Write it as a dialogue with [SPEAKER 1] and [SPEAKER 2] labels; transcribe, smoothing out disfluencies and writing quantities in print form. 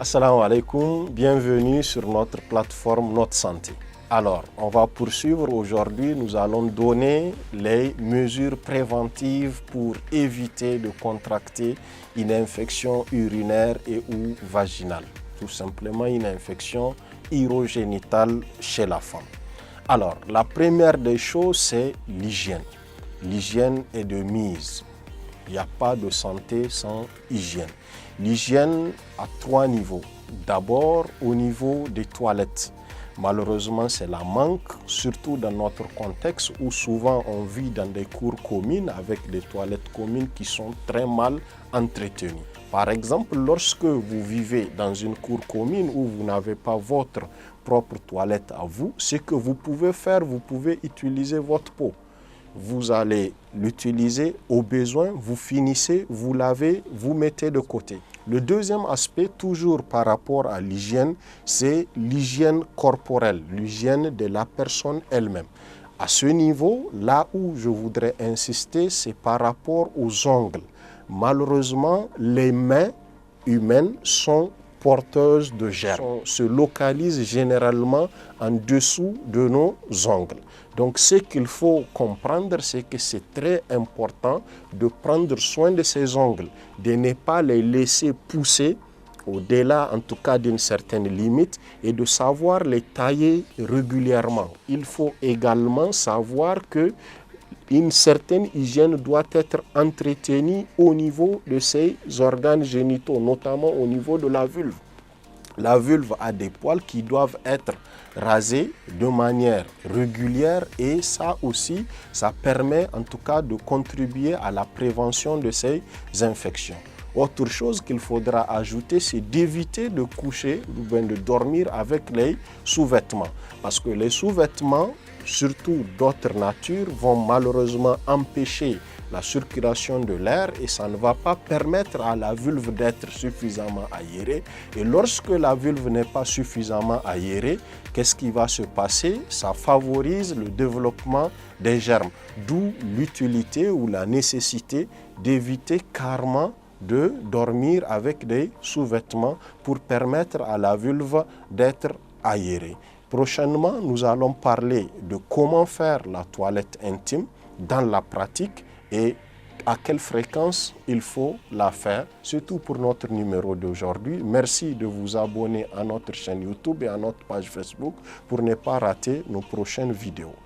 [SPEAKER 1] Assalamu alaikum, bienvenue sur notre plateforme Notre Santé. Alors, on va poursuivre aujourd'hui, nous allons donner les mesures préventives pour éviter de contracter une infection urinaire et ou vaginale. Tout simplement une infection urogénitale chez la femme. Alors, la première des choses, c'est l'hygiène. L'hygiène est de mise. Il n'y a pas de santé sans hygiène. L'hygiène à 3 niveaux. D'abord, au niveau des toilettes. Malheureusement, c'est la manque, surtout dans notre contexte où souvent on vit dans des cours communes avec des toilettes communes qui sont très mal entretenues. Par exemple, lorsque vous vivez dans une cour commune où vous n'avez pas votre propre toilette à vous, ce que vous pouvez faire, vous pouvez utiliser votre pot. Vous allez l'utiliser au besoin, vous finissez, vous lavez, vous mettez de côté. Le deuxième aspect, toujours par rapport à l'hygiène, c'est l'hygiène corporelle, l'hygiène de la personne elle-même. À ce niveau, là où je voudrais insister, c'est par rapport aux ongles. Malheureusement, les mains humaines sont porteuses de germes, se localisent généralement en dessous de nos ongles. Donc ce qu'il faut comprendre, c'est que c'est très important de prendre soin de ces ongles, de ne pas les laisser pousser au-delà en tout cas d'une certaine limite et de savoir les tailler régulièrement. Il faut également savoir que une certaine hygiène doit être entretenue au niveau de ces organes génitaux, notamment au niveau de la vulve. La vulve a des poils qui doivent être rasés de manière régulière et ça aussi, ça permet en tout cas de contribuer à la prévention de ces infections. Autre chose qu'il faudra ajouter, c'est d'éviter de coucher ou bien de dormir avec les sous-vêtements. Parce que les sous-vêtements, surtout d'autres natures, vont malheureusement empêcher la circulation de l'air et ça ne va pas permettre à la vulve d'être suffisamment aérée. Et lorsque la vulve n'est pas suffisamment aérée, qu'est-ce qui va se passer? Ça favorise le développement des germes, d'où l'utilité ou la nécessité d'éviter carrément de dormir avec des sous-vêtements pour permettre à la vulve d'être aérée. Prochainement, nous allons parler de comment faire la toilette intime dans la pratique et à quelle fréquence il faut la faire, surtout pour notre numéro d'aujourd'hui. Merci de vous abonner à notre chaîne YouTube et à notre page Facebook pour ne pas rater nos prochaines vidéos.